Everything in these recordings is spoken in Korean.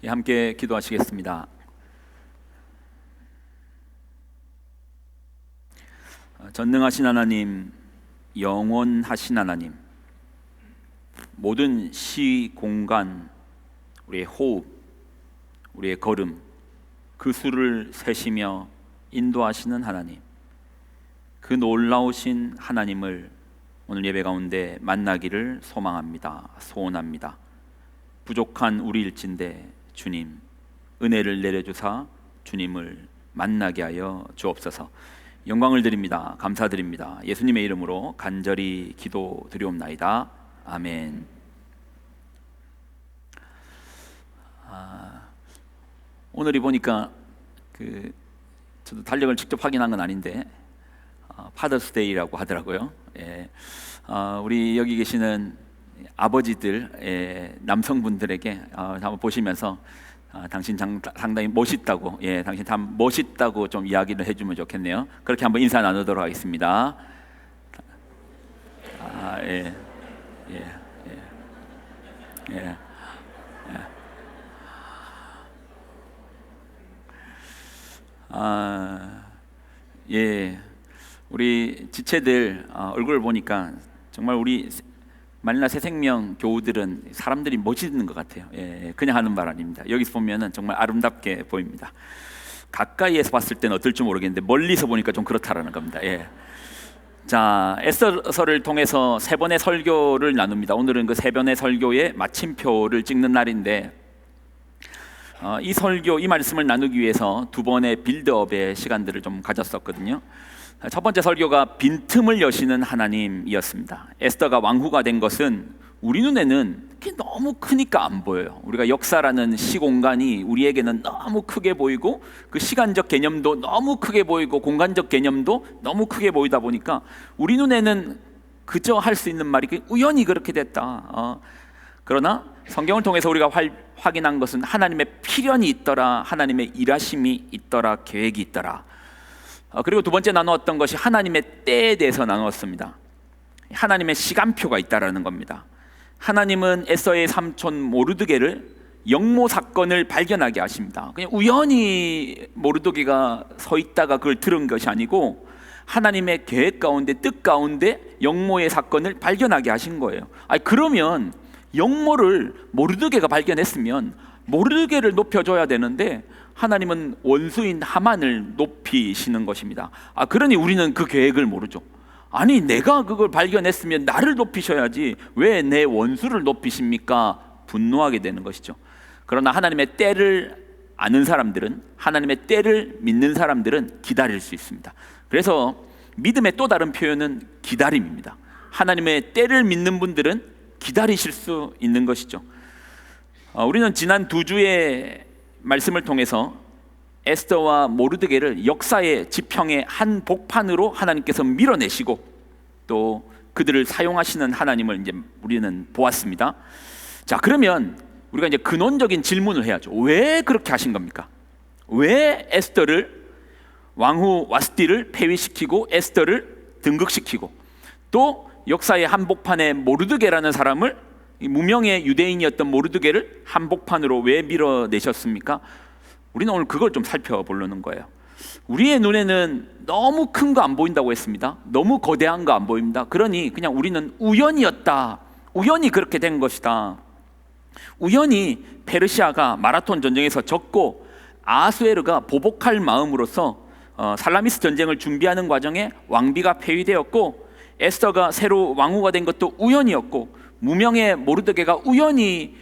함께 기도하시겠습니다. 전능하신 하나님, 영원하신 하나님, 모든 시, 공간, 우리의 호흡, 우리의 걸음, 그 수를 세시며 인도하시는 하나님, 그 놀라우신 하나님을 오늘 예배 가운데 만나기를 소망합니다. 소원합니다. 부족한 우리일진데 주님, 은혜를 내려주사 주님을 만나게 하여 주옵소서. 영광을 드립니다. 감사드립니다. 예수님의 이름으로 간절히 기도드리옵나이다. 아멘. 오늘이 보니까 저도 달력을 직접 확인한 건 아닌데 파더스데이라고 하더라고요. 우리 여기 계시는 아버지들, 남성분들에게 한번 보시면서 당신 상당히 멋있다고, 당신 참 멋있다고 좀 이야기를 해주면 좋겠네요. 그렇게 한번 인사 나누도록 하겠습니다. 예, 예, 예, 예, 예. 우리 지체들 얼굴을 보니까 정말 우리 마닐라 새생명 교우들은 사람들이 멋있는 것 같아요. 그냥 하는 말 아닙니다. 여기서 보면은 정말 아름답게 보입니다. 가까이에서 봤을 때는 어떨지 모르겠는데 멀리서 보니까 좀 그렇다라는 겁니다. 자, 에스더서를 통해서 세 번의 설교를 나눕니다. 오늘은 그 세 번의 설교의 마침표를 찍는 날인데, 이 설교, 이 말씀을 나누기 위해서 두 번의 빌드업의 시간들을 좀 가졌었거든요. 첫 번째 설교가 빈틈을 여시는 하나님이었습니다. 에스더가 왕후가 된 것은 우리 눈에는 너무 크니까 안 보여요. 우리가 역사라는 시공간이 우리에게는 너무 크게 보이고, 그 시간적 개념도 너무 크게 보이고, 공간적 개념도 너무 크게 보이다 보니까 우리 눈에는 그저 할 수 있는 말이 우연히 그렇게 됐다. 그러나 성경을 통해서 우리가 확인한 것은 하나님의 필연이 있더라, 하나님의 일하심이 있더라, 계획이 있더라. 그리고 두 번째 나누었던 것이 하나님의 때에 대해서 나누었습니다. 하나님의 시간표가 있다라는 겁니다. 하나님은 에서의 삼촌 모르드게를 영모 사건을 발견하게 하십니다. 그냥 우연히 모르드게가 서 있다가 그걸 들은 것이 아니고 하나님의 계획 가운데, 뜻 가운데 영모의 사건을 발견하게 하신 거예요. 그러면 영모를 모르드게가 발견했으면 모르드게를 높여줘야 되는데 하나님은 원수인 하만을 높이시는 것입니다. 그러니 우리는 그 계획을 모르죠. 아니, 내가 그걸 발견했으면 나를 높이셔야지 왜 내 원수를 높이십니까? 분노하게 되는 것이죠. 그러나 하나님의 때를 아는 사람들은, 하나님의 때를 믿는 사람들은 기다릴 수 있습니다. 그래서 믿음의 또 다른 표현은 기다림입니다. 하나님의 때를 믿는 분들은 기다리실 수 있는 것이죠. 우리는 지난 두 주의 말씀을 통해서 에스더와 모르드게를 역사의 지평의 한 복판으로 하나님께서 밀어내시고 또 그들을 사용하시는 하나님을 이제 우리는 보았습니다. 자, 그러면 우리가 이제 근원적인 질문을 해야죠. 왜 그렇게 하신 겁니까? 왜 에스더를, 왕후 와스티를 폐위시키고 에스더를 등극시키고 또 역사의 한복판에 모르드게라는 사람을, 무명의 유대인이었던 모르드게를 한복판으로 왜 밀어내셨습니까? 우리는 오늘 그걸 좀 살펴보려는 거예요. 우리의 눈에는 너무 큰 거 안 보인다고 했습니다. 너무 거대한 거 안 보입니다. 그러니 그냥 우리는 우연이었다, 우연히 그렇게 된 것이다, 우연히 페르시아가 마라톤 전쟁에서 졌고 아하수에르가 보복할 마음으로서 살라미스 전쟁을 준비하는 과정에 왕비가 폐위되었고 에스더가 새로 왕후가 된 것도 우연이었고 무명의 모르드게가 우연히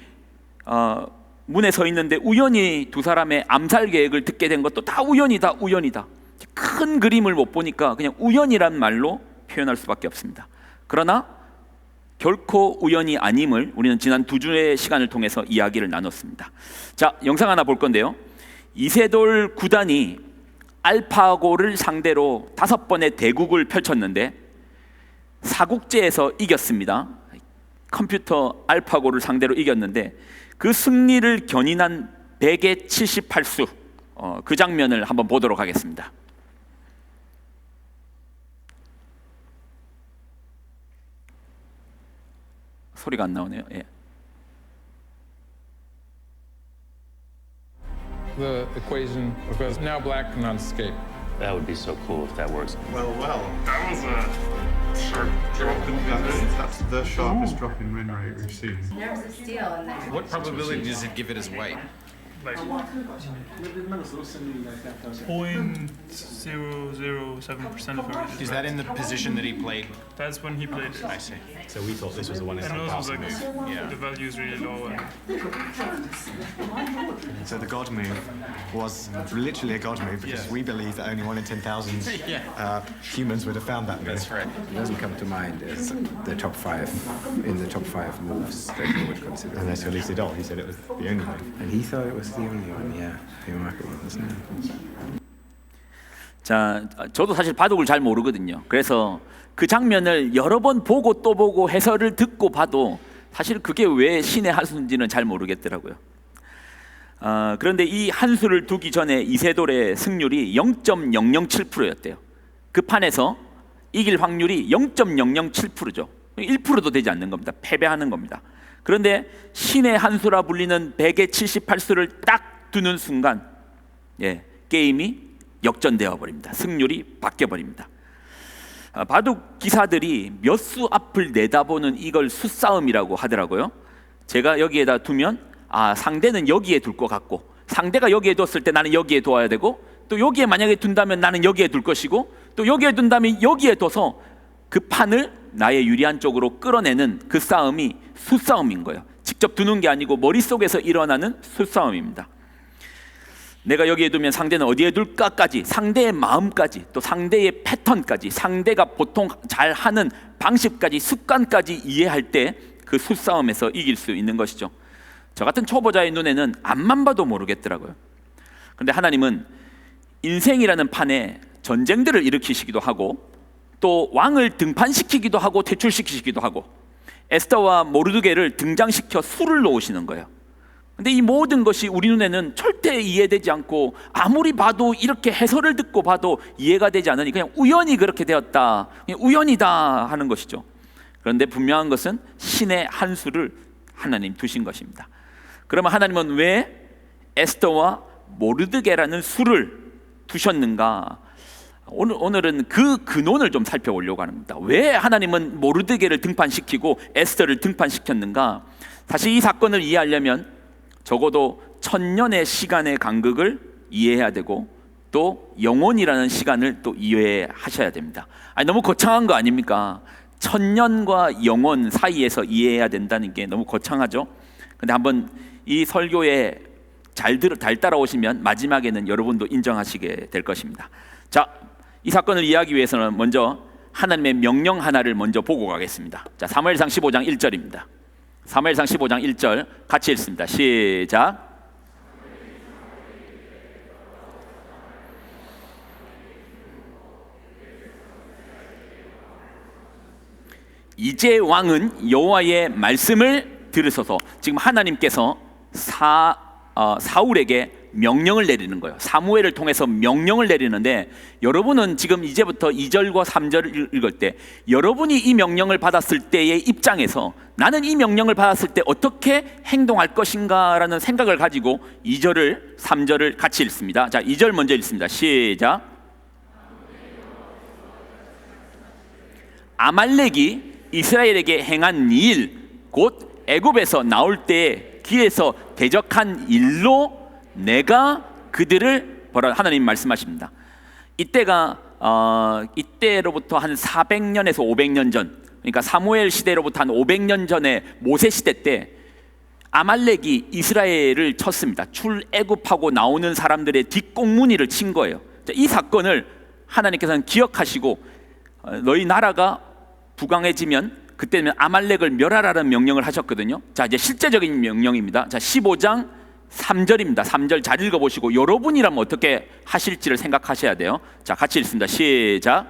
문에 서 있는데 우연히 두 사람의 암살 계획을 듣게 된 것도 다 우연이다, 우연이다. 큰 그림을 못 보니까 그냥 우연이란 말로 표현할 수밖에 없습니다. 그러나 결코 우연이 아님을 우리는 지난 두 주의 시간을 통해서 이야기를 나눴습니다. 자, 영상 하나 볼 건데요. 이세돌 구단이 알파고를 상대로 5번의 대국을 펼쳤는데 사국제에서 이겼습니다. 컴퓨터 알파고를 상대로 이겼는데 그 승리를 견인한 100의 78수, 그 장면을 한번 보도록 하겠습니다. 소리가 안 나오네요. 예. the equation because now black cannot escape. That would be so cool if that works. Well, That was a sharp drop in physics. that's the sharpest drop in win rate we've seen. There's a steal in there. What probability does it give it as white? Like 0.007% of everything. Is that in the position that he played? That's when he played it. I see. So we thought this was the one in And St. also like Yeah. the value is really low. And So the God move was literally a God move because Yeah. we believe that only 1 in 10,000 humans would have found that move. That's right. It doesn't come to mind as the top 5 in the top 5 moves that he would consider. Unless at least he said it was the only move. And he thought it was the only one. Yeah, remarkable, isn't it? 자, 저도 사실 바둑을 잘 모르거든요. 그래서 그 장면을 여러 번 보고 또 보고 해설을 듣고 봐도 사실 그게 왜 신의 한 수인지는 잘 모르겠더라고요. 그런데 이 한 수를 두기 전에 이세돌의 승률이 0.007%였대요. 그 판에서 이길 확률이 0.007%죠. 1%도 되지 않는 겁니다. 패배하는 겁니다. 그런데 신의 한 수라 불리는 100의 78수를 딱 두는 순간 게임이 역전되어 버립니다. 승률이 바뀌어 버립니다. 바둑 기사들이 몇 수 앞을 내다보는 이걸 수싸움이라고 하더라고요. 제가 여기에다 두면 상대는 여기에 둘 것 같고, 상대가 여기에 뒀을 때 나는 여기에 둬야 되고, 또 여기에 만약에 둔다면 나는 여기에 둘 것이고, 또 여기에 둔다면 여기에 둬서 그 판을 나의 유리한 쪽으로 끌어내는 그 싸움이 수싸움인 거예요. 직접 두는 게 아니고 머릿속에서 일어나는 수싸움입니다. 내가 여기에 두면 상대는 어디에 둘까까지, 상대의 마음까지, 또 상대의 패턴까지, 상대가 보통 잘하는 방식까지, 습관까지 이해할 때 그 수싸움에서 이길 수 있는 것이죠. 저 같은 초보자의 눈에는 앞만 봐도 모르겠더라고요. 그런데 하나님은 인생이라는 판에 전쟁들을 일으키시기도 하고, 또 왕을 등판시키기도 하고 퇴출시키기도 하고, 에스더와 모르드게를 등장시켜 수를 놓으시는 거예요. 근데 이 모든 것이 우리 눈에는 절대 이해되지 않고, 아무리 봐도 이렇게 해설을 듣고 봐도 이해가 되지 않으니 그냥 우연히 그렇게 되었다, 그냥 우연이다 하는 것이죠. 그런데 분명한 것은 신의 한 수를 하나님 두신 것입니다. 그러면 하나님은 왜 에스더와 모르드게라는 수를 두셨는가? 오늘은 그 근원을 좀 살펴보려고 합니다. 왜 하나님은 모르드게를 등판시키고 에스더를 등판시켰는가? 사실 이 사건을 이해하려면 적어도 1000년의 시간의 간극을 이해해야 되고, 또 영혼이라는 시간을 또 이해하셔야 됩니다. 너무 거창한 거 아닙니까? 1000년과 영혼 사이에서 이해해야 된다는 게 너무 거창하죠. 근데 한번 이 설교에 잘 따라오시면 마지막에는 여러분도 인정하시게 될 것입니다. 자, 이 사건을 이해하기 위해서는 먼저 하나님의 명령 하나를 먼저 보고 가겠습니다. 자, 사무엘상 15장 1절입니다. 사무엘상 15장 1절 같이 읽습니다. 시작. 이제 왕은 여호와의 말씀을 들으소서. 지금 하나님께서 사울에게 명령을 내리는 거예요. 사무엘을 통해서 명령을 내리는데, 여러분은 지금 이제부터 2절과 3절을 읽을 때 여러분이 이 명령을 받았을 때의 입장에서 나는 이 명령을 받았을 때 어떻게 행동할 것인가 라는 생각을 가지고 2절을 3절을 같이 읽습니다. 자, 2절 먼저 읽습니다. 시작. 아말렉이 이스라엘에게 행한 일, 곧 애굽에서 나올 때에 길에서 대적한 일로 내가 그들을 벌하. 하나님 말씀하십니다. 이때로부터 한 400년에서 500년 전, 그러니까 사무엘 시대로부터 한 500년 전에 모세 시대 때 아말렉이 이스라엘을 쳤습니다. 출애굽하고 나오는 사람들의 뒷공무니를 친 거예요. 이 사건을 하나님께서는 기억하시고, 너희 나라가 부강해지면 그때는 아말렉을 멸하라는 명령을 하셨거든요. 자, 이제 실제적인 명령입니다. 자, 15장 3절입니다. 3절 잘 읽어보시고 여러분이라면 어떻게 하실지를 생각하셔야 돼요. 자, 같이 읽습니다. 시작.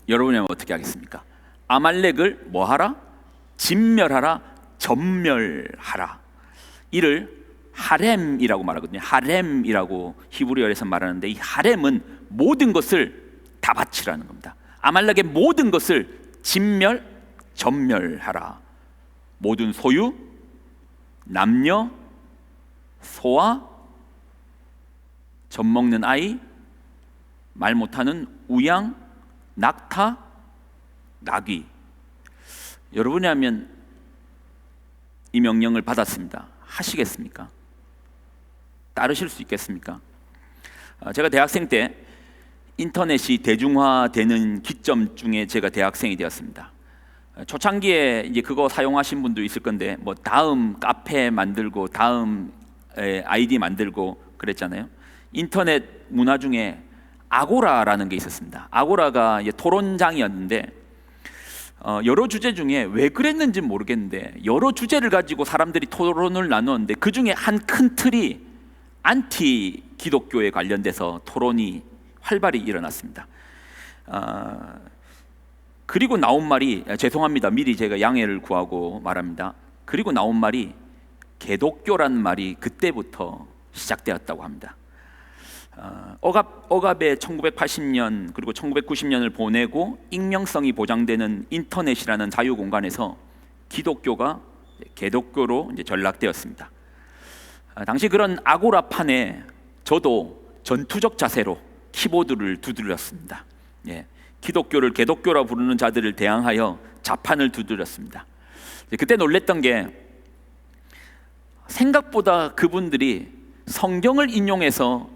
여러분이라면 어떻게 하겠습니까? 아말렉을 뭐하라? 진멸하라, 전멸하라. 이를 하렘이라고 말하거든요. 하렘이라고 히브리어에서 말하는데, 이 하렘은 모든 것을 다 바치라는 겁니다. 아말렉의 모든 것을 진멸, 전멸하라. 모든 소유, 남녀, 소아, 젖먹는 아이, 말 못하는 우양, 낙타, 나귀. 여러분이라면 이 명령을 받았습니다. 하시겠습니까? 따르실 수 있겠습니까? 제가 대학생 때 인터넷이 대중화되는 기점 중에 제가 대학생이 되었습니다. 초창기에 이제 그거 사용하신 분도 있을 건데, 뭐 다음 카페 만들고 다음 아이디 만들고 그랬잖아요. 인터넷 문화 중에 아고라라는 게 있었습니다. 아고라가 이제 토론장이었는데, 여러 주제 중에 왜 그랬는지 모르겠는데 여러 주제를 가지고 사람들이 토론을 나누었는데, 그 중에 한 큰 틀이 안티 기독교에 관련돼서 토론이 활발히 일어났습니다. 그리고 나온 말이, 죄송합니다, 미리 제가 양해를 구하고 말합니다. 그리고 나온 말이 개독교라는 말이 그때부터 시작되었다고 합니다. 억압의 1980년 그리고 1990년을 보내고 익명성이 보장되는 인터넷이라는 자유 공간에서 기독교가 개독교로 이제 전락되었습니다. 당시 그런 아고라판에 저도 전투적 자세로 키보드를 두드렸습니다. 예, 기독교를 개독교라 부르는 자들을 대항하여 자판을 두드렸습니다. 그때 놀랬던 게, 생각보다 그분들이 성경을 인용해서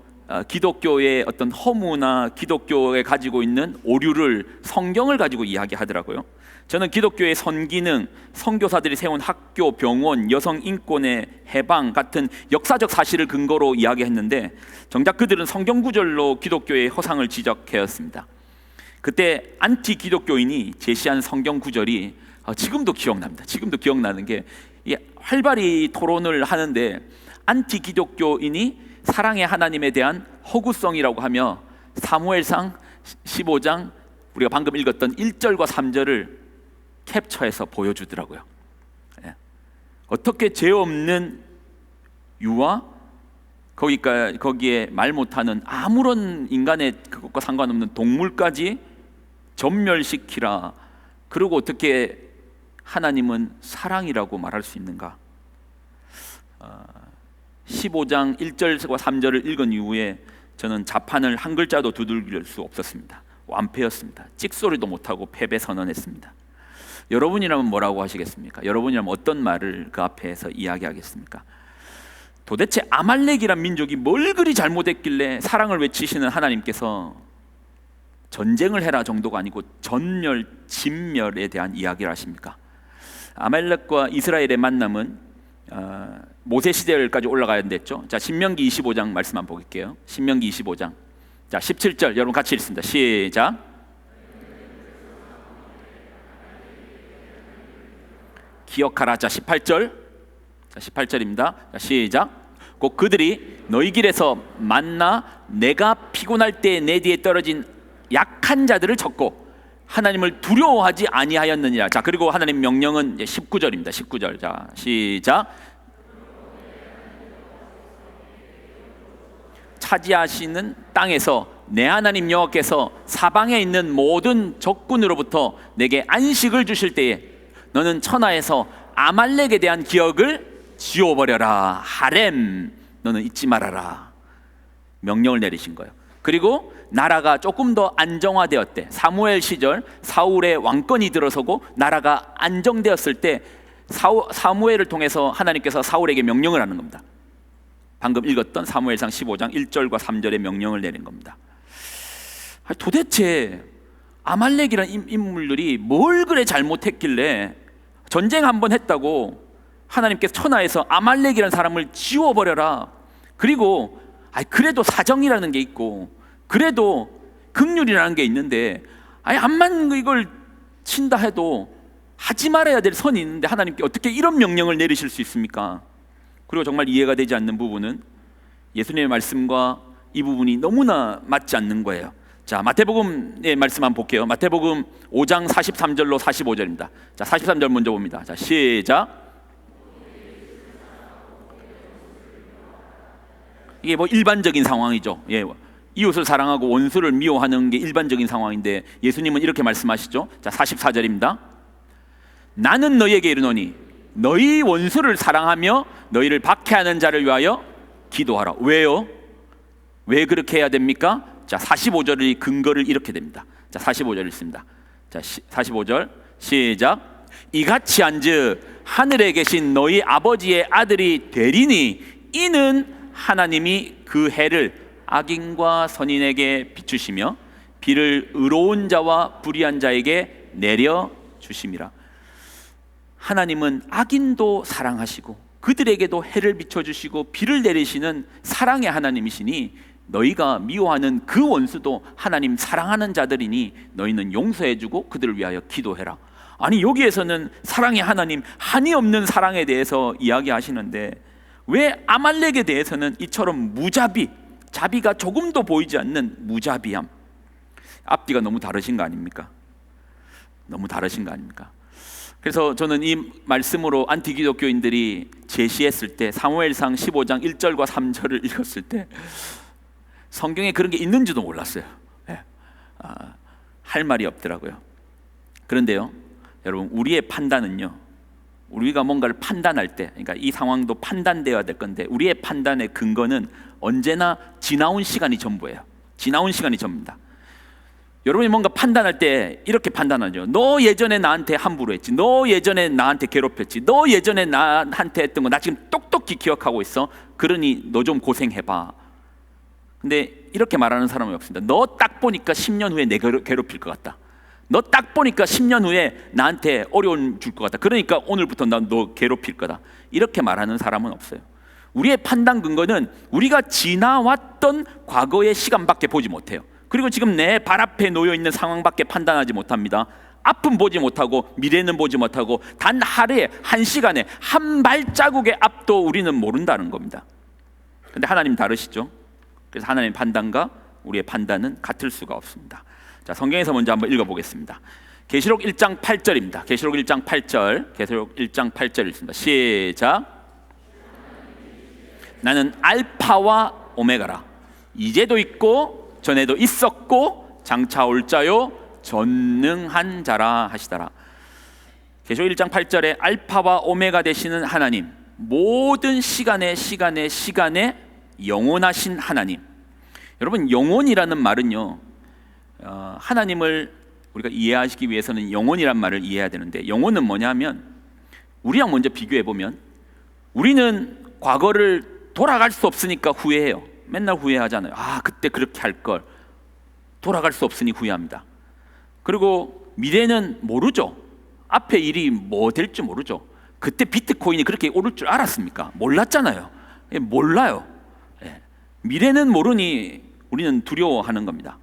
기독교의 어떤 허무나 기독교에 가지고 있는 오류를 성경을 가지고 이야기하더라고요. 저는 기독교의 선기능, 선교사들이 세운 학교, 병원, 여성 인권의 해방 같은 역사적 사실을 근거로 이야기했는데, 정작 그들은 성경 구절로 기독교의 허상을 지적하였습니다. 그때 안티 기독교인이 제시한 성경 구절이 지금도 기억납니다. 지금도 기억나는 게, 활발히 토론을 하는데 안티 기독교인이 사랑의 하나님에 대한 허구성이라고 하며 사무엘상 15장 우리가 방금 읽었던 1절과 3절을 캡처해서 보여주더라고요. 어떻게 죄 없는 유아, 거기에 말 못하는 아무런 인간의 그것과 상관없는 동물까지 전멸시키라. 그리고 어떻게 하나님은 사랑이라고 말할 수 있는가? 15장 1절과 3절을 읽은 이후에 저는 자판을 한 글자도 두들길 수 없었습니다. 완패였습니다. 찍소리도 못하고 패배 선언했습니다. 여러분이라면 뭐라고 하시겠습니까? 여러분이라면 어떤 말을 그 앞에서 이야기하겠습니까? 도대체 아말렉이란 민족이 뭘 그리 잘못했길래 사랑을 외치시는 하나님께서 전쟁을 해라 정도가 아니고 전멸, 진멸에 대한 이야기를 하십니까? 아말렉과 이스라엘의 만남은 모세 시대까지 올라가야 됐죠. 자, 신명기 25장 말씀 한번 볼게요. 신명기 25장. 자, 17절 여러분 같이 읽습니다. 시작. 기억하라. 자, 18절. 자, 18절입니다. 자, 시작. 곧 그들이 너희 길에서 만나 내가 피곤할 때 내 뒤에 떨어진 약한 자들을 쳤고 하나님을 두려워하지 아니하였느니라. 자, 그리고 하나님 명령은 19절입니다. 19절. 자, 시작. 차지하시는 땅에서 내 하나님 여호와께서 사방에 있는 모든 적군으로부터 내게 안식을 주실 때에 너는 천하에서 아말렉에 대한 기억을 지워버려라. 하렘, 너는 잊지 말아라. 명령을 내리신 거예요. 그리고 나라가 조금 더 안정화되었대. 사무엘 시절 사울의 왕권이 들어서고 나라가 안정되었을 때 사무엘을 통해서 하나님께서 사울에게 명령을 하는 겁니다. 방금 읽었던 사무엘상 15장 1절과 3절의 명령을 내린 겁니다. 도대체 아말렉이라는 인물들이 뭘 그래 잘못했길래 전쟁 한번 했다고 하나님께서 천하에서 아말렉이라는 사람을 지워버려라. 그리고 그래도 사정이라는 게 있고 그래도 긍휼이라는 게 있는데 암만 이걸 친다 해도 하지 말아야 될 선이 있는데 하나님께 어떻게 이런 명령을 내리실 수 있습니까? 그리고 정말 이해가 되지 않는 부분은 예수님의 말씀과 이 부분이 너무나 맞지 않는 거예요. 자, 마태복음의 말씀 한번 볼게요. 마태복음 5장 43절로 45절입니다. 자, 43절 먼저 봅니다. 자, 시작. 이게 뭐 일반적인 상황이죠. 예, 이웃을 사랑하고 원수를 미워하는 게 일반적인 상황인데 예수님은 이렇게 말씀하시죠. 자, 44절입니다. 나는 너희에게 이르노니 너희 원수를 사랑하며 너희를 박해하는 자를 위하여 기도하라. 왜요? 왜 그렇게 해야 됩니까? 자, 45절의 근거를 이렇게 됩니다. 자, 45절 읽습니다. 자, 45절 시작. 이같이 한즉 하늘에 계신 너희 아버지의 아들이 되리니 이는 하나님이 그 해를 악인과 선인에게 비추시며 비를 의로운 자와 불의한 자에게 내려 주심이라. 하나님은 악인도 사랑하시고 그들에게도 해를 비춰주시고 비를 내리시는 사랑의 하나님이시니 너희가 미워하는 그 원수도 하나님 사랑하는 자들이니 너희는 용서해주고 그들을 위하여 기도해라. 아니, 여기에서는 사랑의 하나님, 한이 없는 사랑에 대해서 이야기하시는데 왜 아말렉에 대해서는 이처럼 무자비, 자비가 조금도 보이지 않는 무자비함, 앞뒤가 너무 다르신 거 아닙니까? 너무 다르신 거 아닙니까? 그래서 저는 이 말씀으로 안티기독교인들이 제시했을 때 사무엘상 15장 1절과 3절을 읽었을 때 성경에 그런 게 있는지도 몰랐어요. 네. 할 말이 없더라고요. 그런데요, 여러분, 우리의 판단은요, 우리가 뭔가를 판단할 때, 그러니까 이 상황도 판단되어야 될 건데 우리의 판단의 근거는 언제나 지나온 시간이 전부예요. 지나온 시간이 전부입니다. 여러분이 뭔가 판단할 때 이렇게 판단하죠. 너 예전에 나한테 함부로 했지, 너 예전에 나한테 괴롭혔지, 너 예전에 나한테 했던 거 나 지금 똑똑히 기억하고 있어. 그러니 너 좀 고생해봐. 근데 이렇게 말하는 사람이 없습니다. 너 딱 보니까 10년 후에 내 괴롭힐 것 같다. 너 딱 보니까 10년 후에 나한테 어려움 줄 것 같다. 그러니까 오늘부터 나 너 괴롭힐 거다. 이렇게 말하는 사람은 없어요. 우리의 판단 근거는 우리가 지나왔던 과거의 시간밖에 보지 못해요. 그리고 지금 내 발 앞에 놓여 있는 상황밖에 판단하지 못합니다. 앞은 보지 못하고 미래는 보지 못하고 단 하루에, 한 시간에, 한 발자국의 앞도 우리는 모른다는 겁니다. 그런데 하나님 다르시죠? 그래서 하나님의 판단과 우리의 판단은 같을 수가 없습니다. 자, 성경에서 먼저 한번 읽어보겠습니다. 계시록 1장 8절입니다. 계시록 1장 8절, 계시록 1장 8절 읽습니다. 시작. 나는 알파와 오메가라. 이제도 있고 전에도 있었고 장차 올 자요 전능한 자라 하시더라. 계시록 1장 8절에 알파와 오메가 되시는 하나님, 모든 시간에 영원하신 하나님. 여러분, 영원이라는 말은요, 하나님을 우리가 이해하시기 위해서는 영원이란 말을 이해해야 되는데, 영원은 뭐냐면 우리랑 먼저 비교해 보면 우리는 과거를 돌아갈 수 없으니까 후회해요. 맨날 후회하잖아요. 아, 그때 그렇게 할 걸. 돌아갈 수 없으니 후회합니다. 그리고 미래는 모르죠. 앞에 일이 뭐 될지 모르죠. 그때 비트코인이 그렇게 오를 줄 알았습니까? 몰랐잖아요. 몰라요. 미래는 모르니 우리는 두려워하는 겁니다.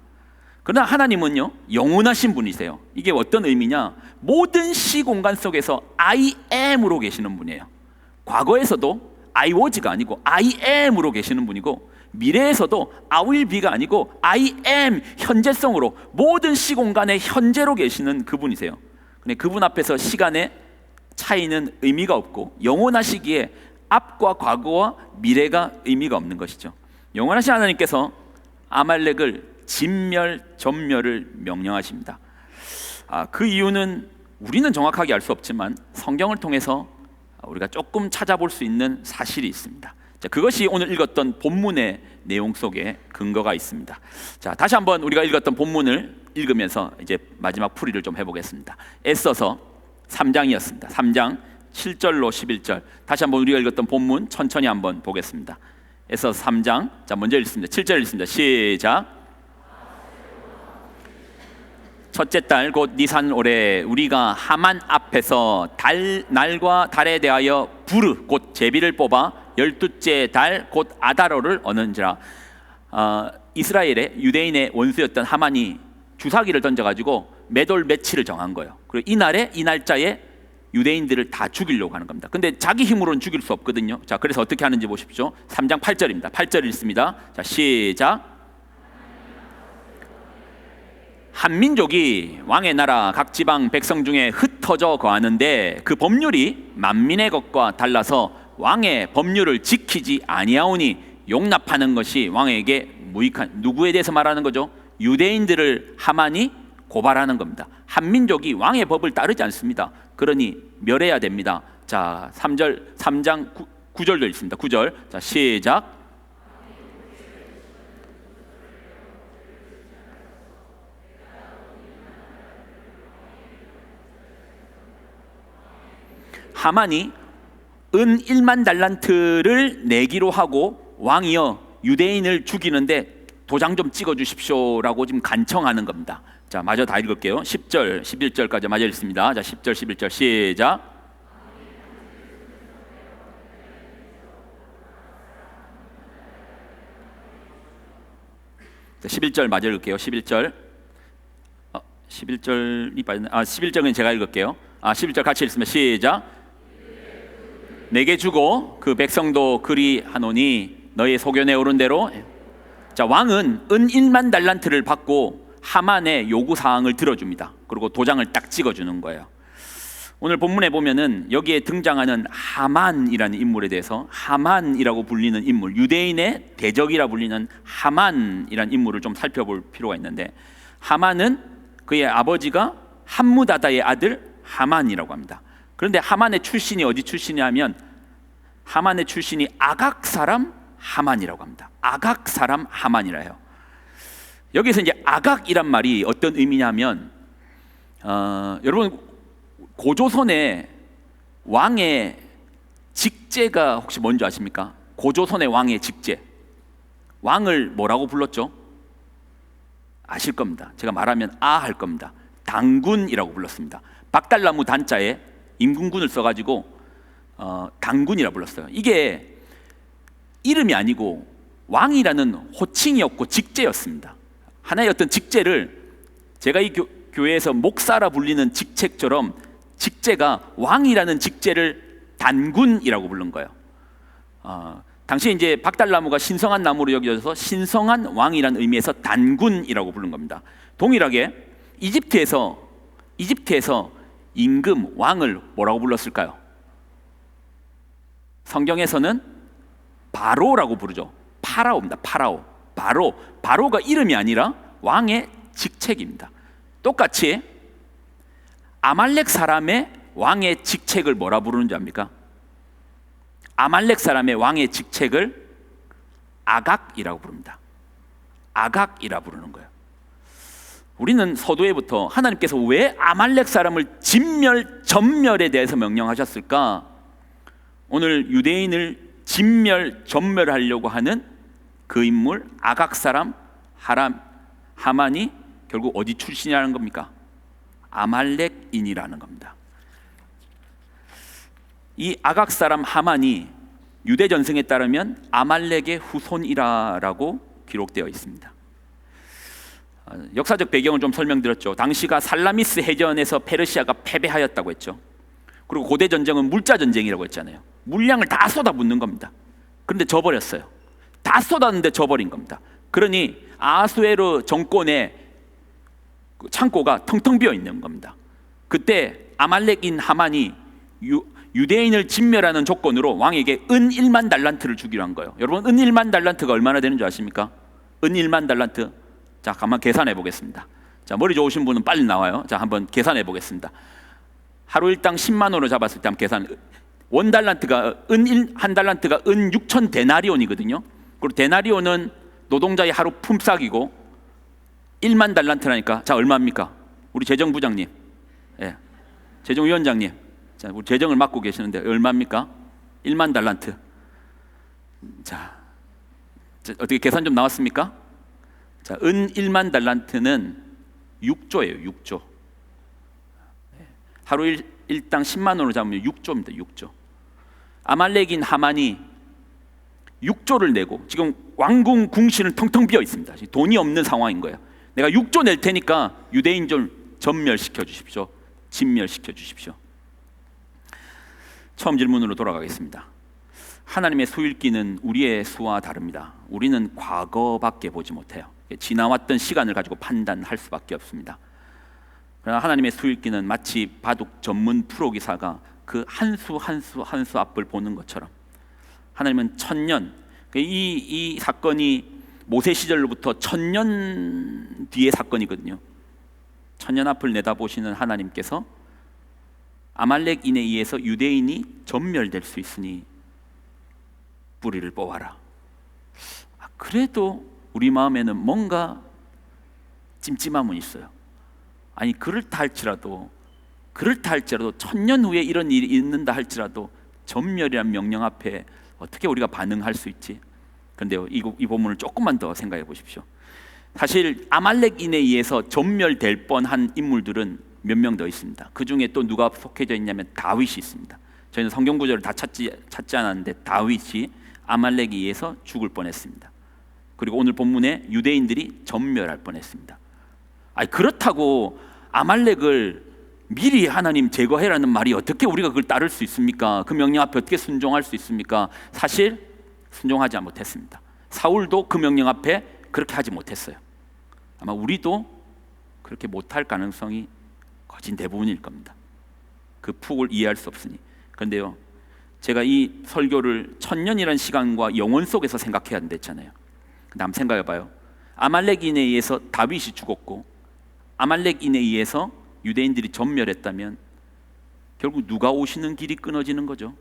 그러나 하나님은요, 영원하신 분이세요. 이게 어떤 의미냐? 모든 시공간 속에서 I am으로 계시는 분이에요. 과거에서도 I was가 아니고 I am으로 계시는 분이고, 미래에서도 I will be가 아니고 I am, 현재성으로 모든 시공간에 현재로 계시는 그분이세요. 근데 그분 앞에서 시간의 차이는 의미가 없고, 영원하시기에 앞과 과거와 미래가 의미가 없는 것이죠. 영원하신 하나님께서 아말렉을 전멸을 명령하십니다. 그 이유는 우리는 정확하게 알 수 없지만 성경을 통해서 우리가 조금 찾아볼 수 있는 사실이 있습니다. 자, 그것이 오늘 읽었던 본문의 내용 속에 근거가 있습니다. 자, 다시 한번 우리가 읽었던 본문을 읽으면서 이제 마지막 풀이를 좀 해보겠습니다. 애써서 3장이었습니다. 3장 7절로 11절. 다시 한번 우리가 읽었던 본문 천천히 한번 보겠습니다. 애써서 3장, 자, 먼저 읽습니다. 7절 읽습니다. 시작. 첫째 달 곧 니산 올에 우리가 하만 앞에서 날과 달에 대하여 부르 곧 제비를 뽑아 12째 달 곧 아다로를 얻는지라. 이스라엘의 유대인의 원수였던 하만이 주사기를 던져가지고 매돌 며칠을 정한 거예요. 그리고 이 날짜에 유대인들을 다 죽이려고 하는 겁니다. 근데 자기 힘으로는 죽일 수 없거든요. 자, 그래서 어떻게 하는지 보십시오. 3장 8절입니다. 8절 읽습니다. 자, 시작. 한 민족이 왕의 나라 각 지방 백성 중에 흩어져 거하는데 그 법률이 만민의 것과 달라서 왕의 법률을 지키지 아니하오니 용납하는 것이 왕에게 무익한, 누구에 대해서 말하는 거죠? 유대인들을 하만이 고발하는 겁니다. 한민족이 왕의 법을 따르지 않습니다. 그러니 멸해야 됩니다. 자, 3장 9절도 있습니다. 9절. 자, 시작. 하만이 은 1만 달란트를 내기로 하고 왕이여 유대인을 죽이는데 도장 좀 찍어 주십시오라고 지금 간청하는 겁니다. 자, 마저 다 읽을게요. 10절, 11절까지 마저 읽습니다. 자, 10절, 11절 시작. 자, 11절 마저 읽을게요. 11절. 11절이 빠졌네. 11절은 제가 읽을게요. 11절 같이 읽습니다. 시작. 내게 주고 그 백성도 그리 하노니 너의 소견에 오른 대로. 자, 왕은 은 1만 달란트를 받고 하만의 요구 사항을 들어줍니다. 그리고 도장을 딱 찍어주는 거예요. 오늘 본문에 보면은 여기에 등장하는 하만이라는 인물에 대해서, 하만이라고 불리는 인물, 유대인의 대적이라 불리는 하만이라는 인물을 좀 살펴볼 필요가 있는데, 하만은 그의 아버지가 함무다다의 아들 하만이라고 합니다. 그런데 하만의 출신이 어디 출신이냐면 하만의 출신이 아각 사람 하만이라고 합니다. 아각 사람 하만이라 해요. 여기서 이제 아각이란 말이 어떤 의미냐면 여러분 고조선의 왕의 직제가 혹시 뭔지 아십니까? 고조선의 왕의 직제, 왕을 뭐라고 불렀죠? 아실 겁니다. 제가 말하면 할 겁니다. 당군이라고 불렀습니다. 박달나무 단자에 임금군을 써가지고 당군이라 불렀어요. 이게 이름이 아니고 왕이라는 호칭이었고 직제였습니다. 하나의 어떤 직제를, 제가 이 교회에서 목사라 불리는 직책처럼 직제가 왕이라는 직제를 단군이라고 부른 거예요. 당시 이제 박달나무가 신성한 나무로 여겨져서 신성한 왕이라는 의미에서 단군이라고 부른 겁니다. 동일하게 이집트에서 임금, 왕을 뭐라고 불렀을까요? 성경에서는 바로라고 부르죠. 파라오입니다. 파라오. 바로가 이름이 아니라 왕의 직책입니다. 똑같이 아말렉 사람의 왕의 직책을 뭐라 부르는지 압니까? 아말렉 사람의 왕의 직책을 아각이라고 부릅니다. 아각이라 부르는 거예요. 우리는 서두에부터 하나님께서 왜 아말렉 사람을 전멸에 대해서 명령하셨을까? 오늘 유대인을 전멸하려고 하는 그 인물 아각 사람 하만이 결국 어디 출신이라는 겁니까? 아말렉인이라는 겁니다. 이 아각 사람 하만이 유대 전승에 따르면 아말렉의 후손이라고 기록되어 있습니다. 역사적 배경을 좀 설명드렸죠. 당시가 살라미스 해전에서 페르시아가 패배하였다고 했죠. 그리고 고대 전쟁은 물자 전쟁이라고 했잖아요. 물량을 다 쏟아붓는 겁니다. 그런데 져버렸어요. 다 쏟았는데 져버린 겁니다. 그러니 아수에르 정권의 창고가 텅텅 비어 있는 겁니다. 그때 아말렉인 하만이 유대인을 진멸하는 조건으로 왕에게 은 1만 달란트를 주기로 한 거예요. 여러분, 은 1만 달란트가 얼마나 되는 줄 아십니까? 은 1만 달란트. 자, 한번 계산해 보겠습니다. 자, 머리 좋으신 분은 빨리 나와요. 자, 한번 계산해 보겠습니다. 하루 일당 10만 원으로 잡았을 때 한번 계산. 원 달란트가 한 달란트가 은 6천 데나리온이거든요. 그리고 데나리온은 노동자의 하루 품삯이고 1만 달란트라니까 자, 얼마입니까? 우리 재정부장님, 예, 재정위원장님, 자, 우리 재정을 맡고 계시는데 얼마입니까? 1만 달란트. 자, 어떻게 계산 좀 나왔습니까? 자, 은 1만 달란트는 6조예요. 6조. 하루 일당 10만 원으로 잡으면 6조입니다. 6조. 아말렉인 하만이 6조를 내고 지금 왕궁 궁실은 텅텅 비어 있습니다. 돈이 없는 상황인 거예요. 내가 6조 낼 테니까 유대인 좀 전멸시켜 주십시오. 진멸시켜 주십시오. 처음 질문으로 돌아가겠습니다. 하나님의 수일기는 우리의 수와 다릅니다. 우리는 과거밖에 보지 못해요. 지나왔던 시간을 가지고 판단할 수밖에 없습니다. 그러나 하나님의 수일기는 마치 바둑 전문 프로기사가 그 한 수 한 수 앞을 보는 것처럼 하나님은 천년, 이 사건이 모세 시절로부터 1000년 뒤의 사건이거든요. 1000년 앞을 내다보시는 하나님께서 아말렉인에 의해서 유대인이 전멸될 수 있으니 뿌리를 뽑아라. 그래도 우리 마음에는 뭔가 찜찜함은 있어요. 아니 그렇다 할지라도 1000년 후에 이런 일이 있는다 할지라도 전멸이란 명령 앞에 어떻게 우리가 반응할 수 있지? 그런데요, 이 본문을 조금만 더 생각해 보십시오. 사실 아말렉인에 의해서 전멸될 뻔한 인물들은 몇 명 더 있습니다. 그 중에 또 누가 속해져 있냐면 다윗이 있습니다. 저희는 성경 구절을 다 찾지 않았는데 다윗이 아말렉에 의해서 죽을 뻔했습니다. 그리고 오늘 본문에 유대인들이 전멸할 뻔했습니다. 아니 그렇다고 아말렉을 미리 하나님 제거해라는 말이 어떻게 우리가 그걸 따를 수 있습니까? 그 명령 앞에 어떻게 순종할 수 있습니까? 사실 순종하지 못했습니다. 사울도 그 명령 앞에 그렇게 하지 못했어요. 아마 우리도 그렇게 못할 가능성이 거진 대부분일 겁니다. 그 폭을 이해할 수 없으니. 그런데요, 제가 이 설교를 1000년이라는 시간과 영원 속에서 생각해야 한다 했잖아요. 근데 한번 생각해봐요. 아말렉인에 의해서 다윗이 죽었고 아말렉인에 의해서 유대인들이 전멸했다면 결국 누가 오시는 길이 끊어지는 거죠.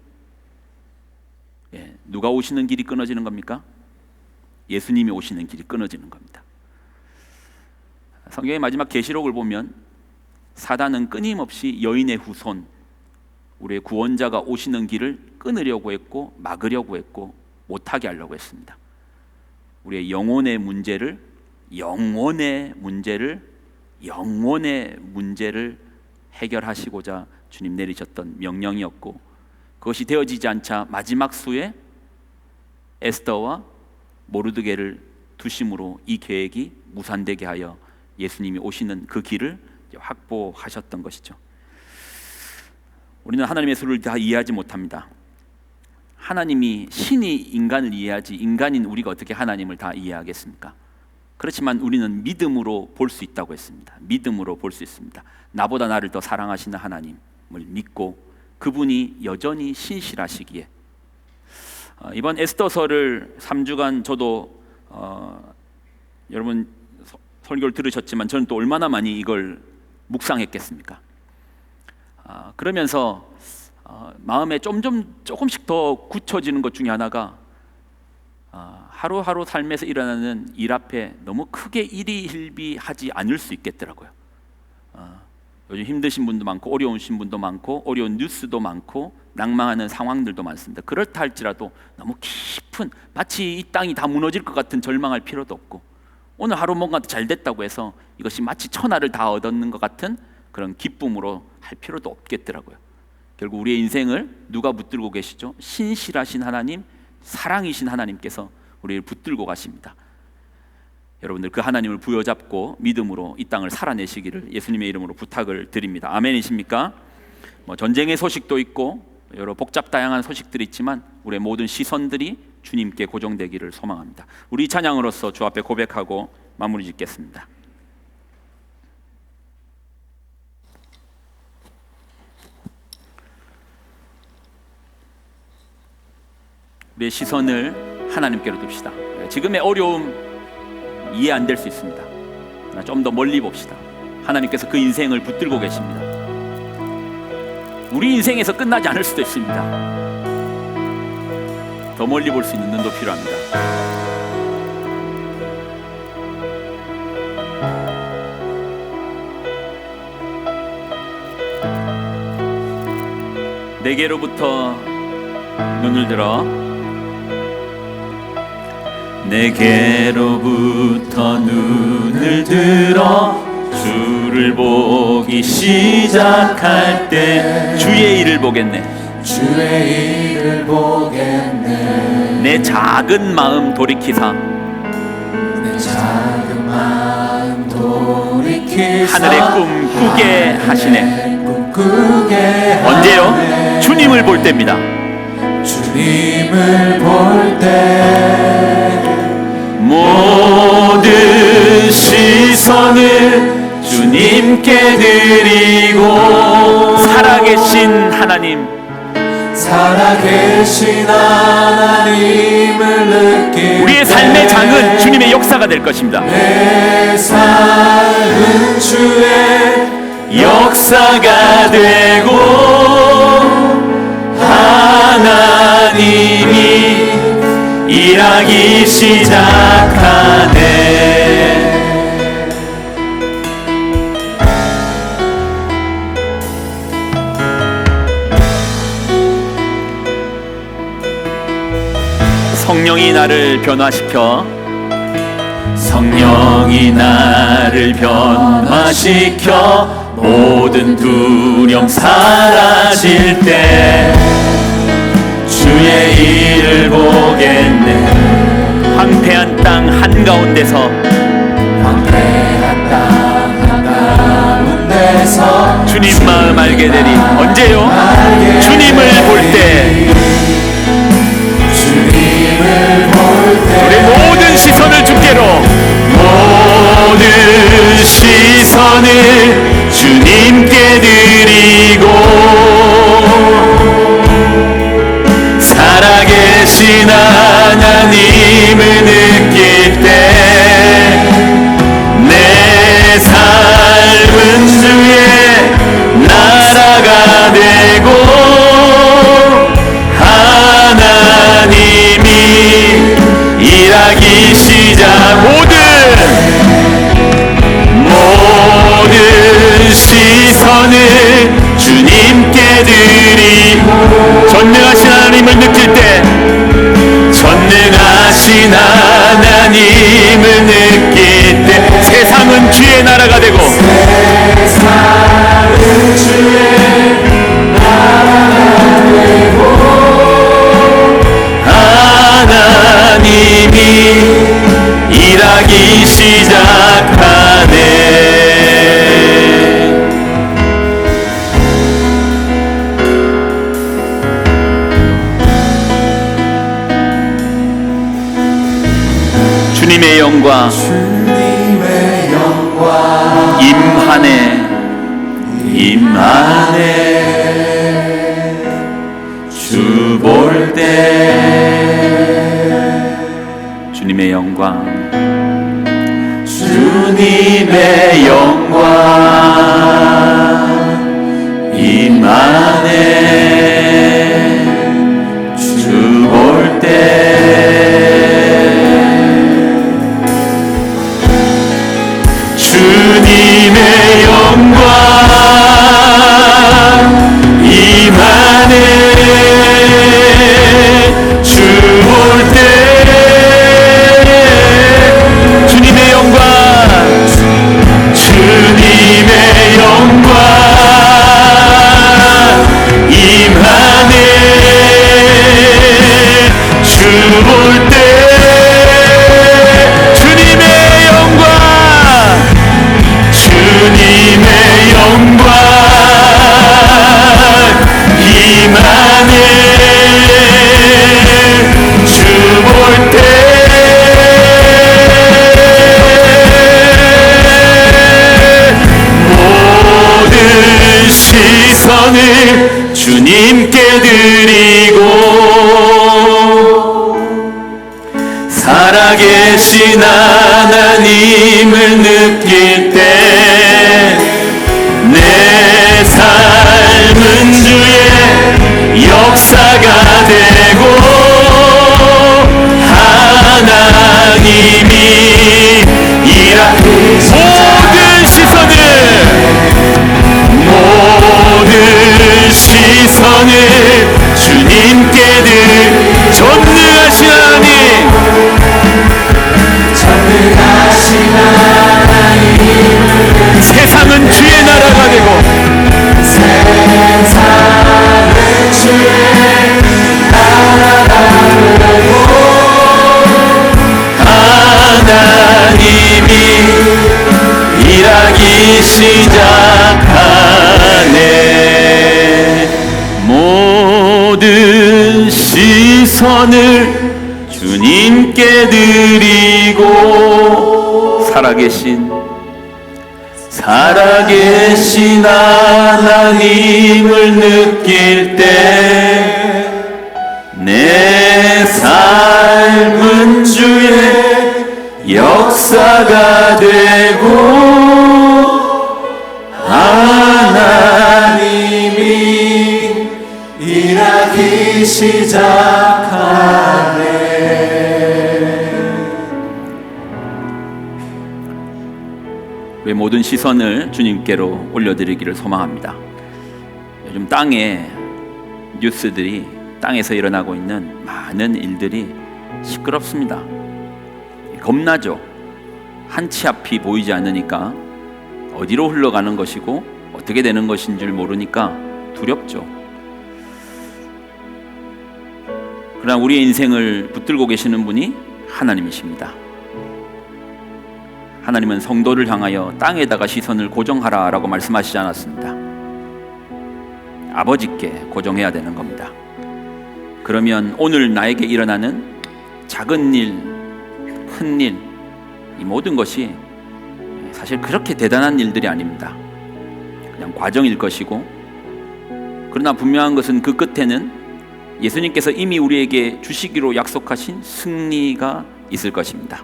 누가 오시는 길이 끊어지는 겁니까? 예수님이 오시는 길이 끊어지는 겁니다. 성경의 마지막 계시록을 보면 사단은 끊임없이 여인의 후손, 우리의 구원자가 오시는 길을 끊으려고 했고 막으려고 했고 못하게 하려고 했습니다. 우리의 영혼의 문제를 해결하시고자 주님 내리셨던 명령이었고, 그것이 되어지지 않자 마지막 수에 에스더와 모르드게를 두심으로 이 계획이 무산되게 하여 예수님이 오시는 그 길을 확보하셨던 것이죠. 우리는 하나님의 수를 다 이해하지 못합니다. 하나님이 신이 인간을 이해하지 인간인 우리가 어떻게 하나님을 다 이해하겠습니까? 그렇지만 우리는 믿음으로 볼 수 있다고 했습니다. 믿음으로 볼 수 있습니다. 나보다 나를 더 사랑하시는 하나님을 믿고 그분이 여전히 신실하시기에 이번 에스더서를 3주간 저도 여러분 설교를 들으셨지만 저는 또 얼마나 많이 이걸 묵상했겠습니까? 그러면서 마음에 조금씩 더 굳혀지는 것 중에 하나가 하루하루 삶에서 일어나는 일 앞에 너무 크게 일희일비하지 않을 수 있겠더라고요. 요즘 힘드신 분도 많고 어려우신 분도 많고 어려운 뉴스도 많고 낭망하는 상황들도 많습니다. 그렇다 할지라도 너무 깊은 마치 이 땅이 다 무너질 것 같은 절망할 필요도 없고 오늘 하루 뭔가 잘 됐다고 해서 이것이 마치 천하를 다 얻었는 것 같은 그런 기쁨으로 할 필요도 없겠더라고요. 결국 우리의 인생을 누가 붙들고 계시죠? 신실하신 하나님, 사랑이신 하나님께서 우리를 붙들고 가십니다. 여러분들 그 하나님을 부여잡고 믿음으로 이 땅을 살아내시기를 예수님의 이름으로 부탁을 드립니다. 아멘이십니까? 전쟁의 소식도 있고 여러 복잡 다양한 소식들이 있지만 우리의 모든 시선들이 주님께 고정되기를 소망합니다. 우리 찬양으로서 주 앞에 고백하고 마무리 짓겠습니다. 우리의 시선을 하나님께로 둡시다. 지금의 어려움 이해 안 될 수 있습니다. 좀 더 멀리 봅시다. 하나님께서 그 인생을 붙들고 계십니다. 우리 인생에서 끝나지 않을 수도 있습니다. 더 멀리 볼 수 있는 눈도 필요합니다. 내게로부터 눈을 들어 내게로부터 눈을 들어 주를 보기 시작할 때 주의 일을 보겠네. 주의 일을 보겠네. 내 작은 마음 돌이키사 내 작은 마음 돌이키사 하늘의 꿈 꾸게 하시네. 꿈 꾸게 언제요? 하네. 주님을 볼 때입니다. 주님을 볼 때 모든 시선을 주님께 드리고 살아계신 하나님 살아계신 하나님을 느낄 우리의 삶의 장은 주님의 역사가 될 것입니다. 내 삶은 주의 역사가 되고 하나님이 일하기 시작하네. 성령이 나를 변화시켜 성령이 나를 변화시켜 모든 두려움 사라질 때 주의 일을 보겠네. 황폐한 땅 한가운데서 황폐한 땅 한가운데서 주님 마음 알게 되리. 언제요? 주님을 볼 때 우리 모든 시선을 주께로 모든 시선을 주님께 드리고 살아계신 하나님을 느낄 때 내 삶은 주의 나라가 되고 하나님이 일하기 시작. 모든 시선을 주님께 드리고 전능하신 하나님을 느낄 때 전능하신 하나님을 느낄 때 세상은 주의 나라가 되고 세상은 주의 나라가 되고 하나님이 일하기 시작하네. 주님의 영광 주님의 영광 임하네 주 볼 때 주님의 영광 임하네 주 볼 때 주님의 영광 임하네 주 볼 때 주님의 영광 임하네 주 볼 때 주님의 영광 임하네 주 볼 때 모든 시선을 주님께 드리고 살아계신 하나님을 느낄 때 내 삶은 주의 역사가 되고 하나님이 일하는 모든 시선을 주님께 전능하신 하나님 세상은 주의 나라가 되고 하나님이 일하기 시작하네. 모든 시선을 주님께 드리고 살아계신 하나님을 느낄 때 내 삶은 주의 역사가 되고 하나님이 일하기 시작하네. 우리의 모든 시선을 주님께로 올려드리기를 소망합니다. 요즘 땅에 뉴스들이, 땅에서 일어나고 있는 많은 일들이 시끄럽습니다. 겁나죠. 한 치 앞이 보이지 않으니까 어디로 흘러가는 것이고 어떻게 되는 것인 줄 모르니까 두렵죠. 그러나 우리의 인생을 붙들고 계시는 분이 하나님이십니다. 하나님은 성도를 향하여 땅에다가 시선을 고정하라라고 말씀하시지 않았습니다. 아버지께 고정해야 되는 겁니다. 그러면 오늘 나에게 일어나는 작은 일, 큰 일, 이 모든 것이 사실 그렇게 대단한 일들이 아닙니다. 그냥 과정일 것이고, 그러나 분명한 것은 그 끝에는 예수님께서 이미 우리에게 주시기로 약속하신 승리가 있을 것입니다.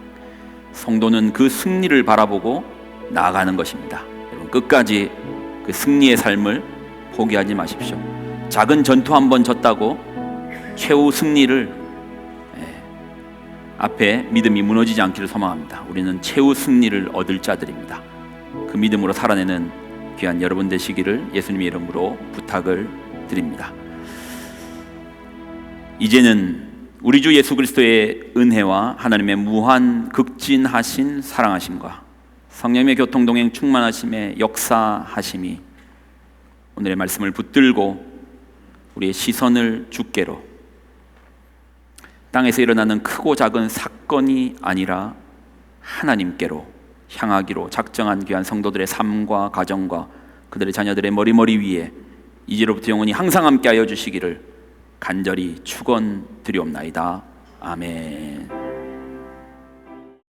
성도는 그 승리를 바라보고 나아가는 것입니다. 여러분, 끝까지 그 승리의 삶을 포기하지 마십시오. 작은 전투 한번 졌다고 최후 승리를 앞에 믿음이 무너지지 않기를 소망합니다. 우리는 최후 승리를 얻을 자들입니다. 그 믿음으로 살아내는 귀한 여러분 되시기를 예수님의 이름으로 부탁을 드립니다. 이제는 우리 주 예수 그리스도의 은혜와 하나님의 무한 극진하신 사랑하심과 성령의 교통동행 충만하심의 역사하심이 오늘의 말씀을 붙들고 우리의 시선을 주께로, 땅에서 일어나는 크고 작은 사건이 아니라 하나님께로 향하기로 작정한 귀한 성도들의 삶과 가정과 그들의 자녀들의 머리 위에 이제로부터 영원히 항상 함께하여 주시기를 간절히 축원드리옵나이다. 아멘.